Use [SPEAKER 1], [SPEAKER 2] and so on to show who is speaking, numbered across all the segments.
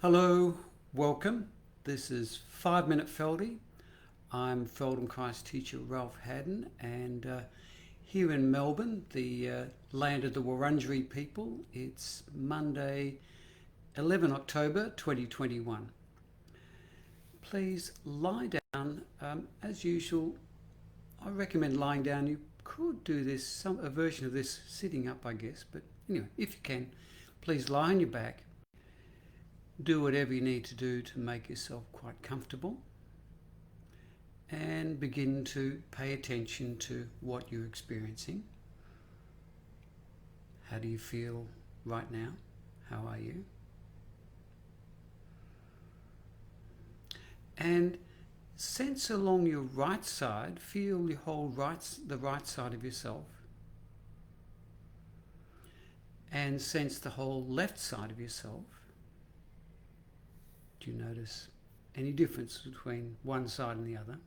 [SPEAKER 1] Hello, welcome. This is 5 Minute Feldy. I'm Feldenkrais teacher Ralph Hadden, and here in Melbourne, the land of the Wurundjeri people, it's Monday, 11 October 2021. Please lie down. As usual, I recommend lying down. You could do this, a version of this sitting up, I guess, but anyway, if you can, please lie on your back. Do whatever you need to do to make yourself quite comfortable, and begin to pay attention to what you're experiencing. How do you feel right now? How are you? And sense along your right side, feel your whole the right side of yourself, and sense the whole left side of yourself. Do you notice any difference between one side and the other?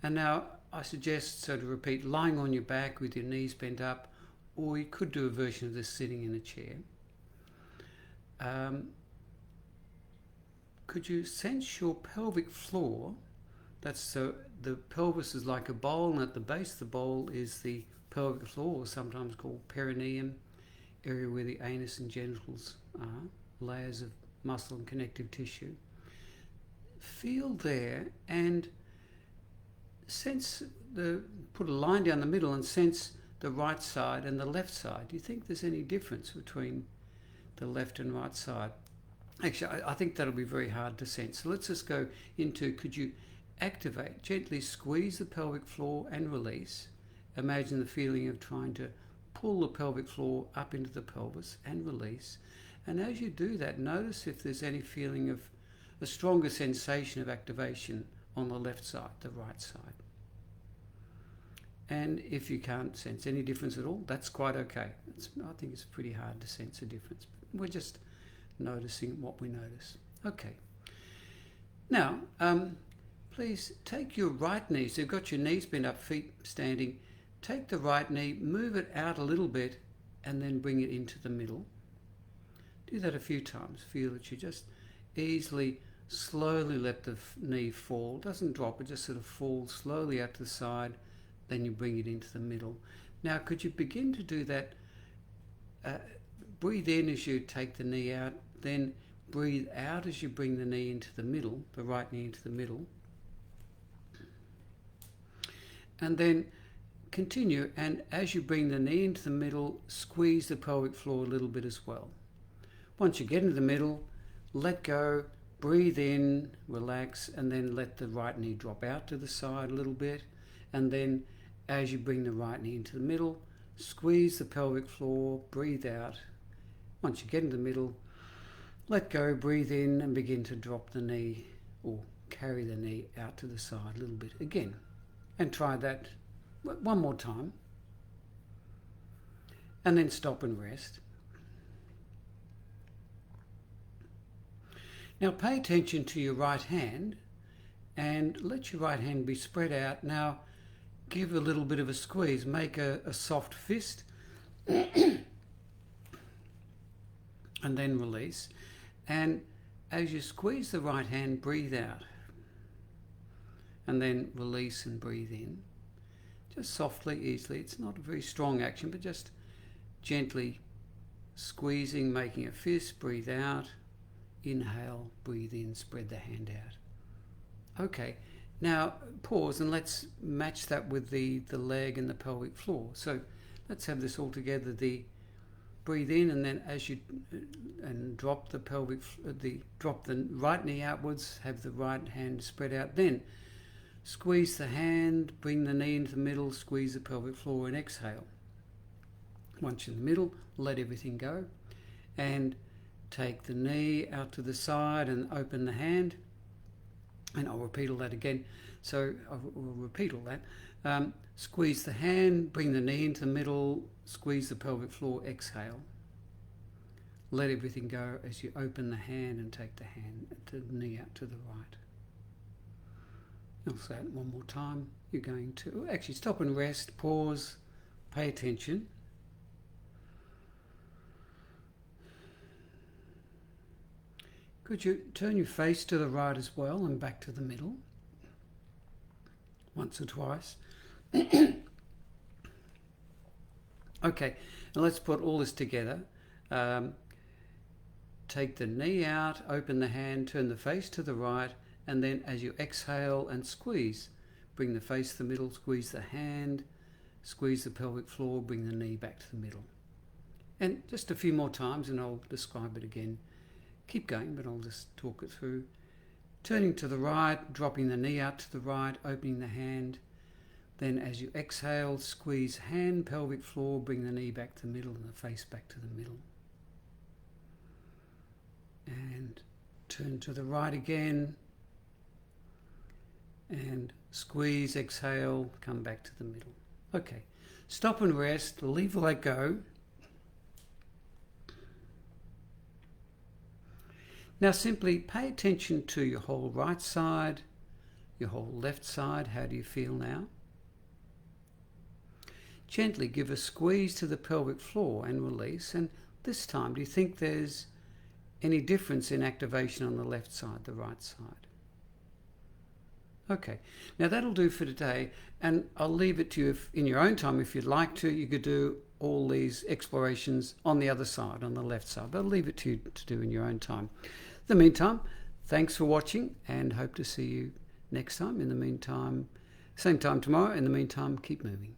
[SPEAKER 1] And now I suggest, so to repeat, lying on your back with your knees bent up, or you could do a version of this sitting in a chair. Could you sense your pelvic floor? That's the pelvis is like a bowl, and at the base of the bowl is the pelvic floor, sometimes called perineum, area where the anus and genitals are. Layers of muscle and connective tissue. Feel there and sense put a line down the middle and sense the right side and the left side. Do you think there's any difference between the left and right side? Actually, I think that'll be very hard to sense. So let's just go into, could you activate, gently squeeze the pelvic floor and release. Imagine the feeling of trying to pull the pelvic floor up into the pelvis and release. And as you do that, notice if there's any feeling of a stronger sensation of activation on the left side, the right side. And if you can't sense any difference at all, that's quite okay. I think it's pretty hard to sense a difference. But we're just noticing what we notice. Okay. Now, please take your right knee. So you've got your knees bent up, feet standing. Take the right knee, move it out a little bit, and then bring it into the middle. Do that a few times. Feel that you just easily, slowly let the knee fall. Doesn't drop, it just sort of falls slowly out to the side. Then you bring it into the middle. Now, could you begin to do that? Breathe in as you take the knee out. Then breathe out as you bring the knee into the middle, the right knee into the middle. And then continue. And as you bring the knee into the middle, squeeze the pelvic floor a little bit as well. Once you get into the middle, let go, breathe in, relax, and then let the right knee drop out to the side a little bit. And then as you bring the right knee into the middle, squeeze the pelvic floor, breathe out. Once you get into the middle, let go, breathe in, and begin to drop the knee or carry the knee out to the side a little bit again. And try that one more time. And then stop and rest. Now pay attention to your right hand and let your right hand be spread out. Now give a little bit of a squeeze, make a soft fist and then release. And as you squeeze the right hand, breathe out and then release and breathe in. Just softly, easily. It's not a very strong action, but just gently squeezing, making a fist, breathe out. Inhale, breathe in, spread the hand out. Okay, now pause and let's match that with the leg and the pelvic floor. So let's have this all together. The breathe in, and then as you drop the drop the right knee outwards, have the right hand spread out. Then squeeze the hand, bring the knee into the middle, squeeze the pelvic floor, and exhale. Once you're in the middle, let everything go, and take the knee out to the side and open the hand. And I'll repeat all that again. So we'll repeat all that. Squeeze the hand, bring the knee into the middle, squeeze the pelvic floor, exhale. Let everything go as you open the hand and take the knee out to the right. I'll say it one more time. You're going to actually stop and rest, pause, pay attention. Could you turn your face to the right as well and back to the middle? Once or twice. Okay, and let's put all this together. Take the knee out, open the hand, turn the face to the right, and then as you exhale and squeeze, bring the face to the middle, squeeze the hand, squeeze the pelvic floor, bring the knee back to the middle. And just a few more times and I'll describe it again. Keep going, but I'll just talk it through. Turning to the right, dropping the knee out to the right, opening the hand. Then as you exhale, squeeze hand, pelvic floor, bring the knee back to the middle and the face back to the middle. And turn to the right again. And squeeze, exhale, come back to the middle. Okay, stop and rest, leave all that go. Now simply pay attention to your whole right side, your whole left side. How do you feel now? Gently give a squeeze to the pelvic floor and release. And this time, do you think there's any difference in activation on the left side, the right side? Okay, now that'll do for today, and I'll leave it to you in your own time. If you'd like to, you could do all these explorations on the other side, on the left side, but I'll leave it to you to do in your own time. In the meantime, thanks for watching and hope to see you next time. In the meantime, same time tomorrow. In the meantime, keep moving.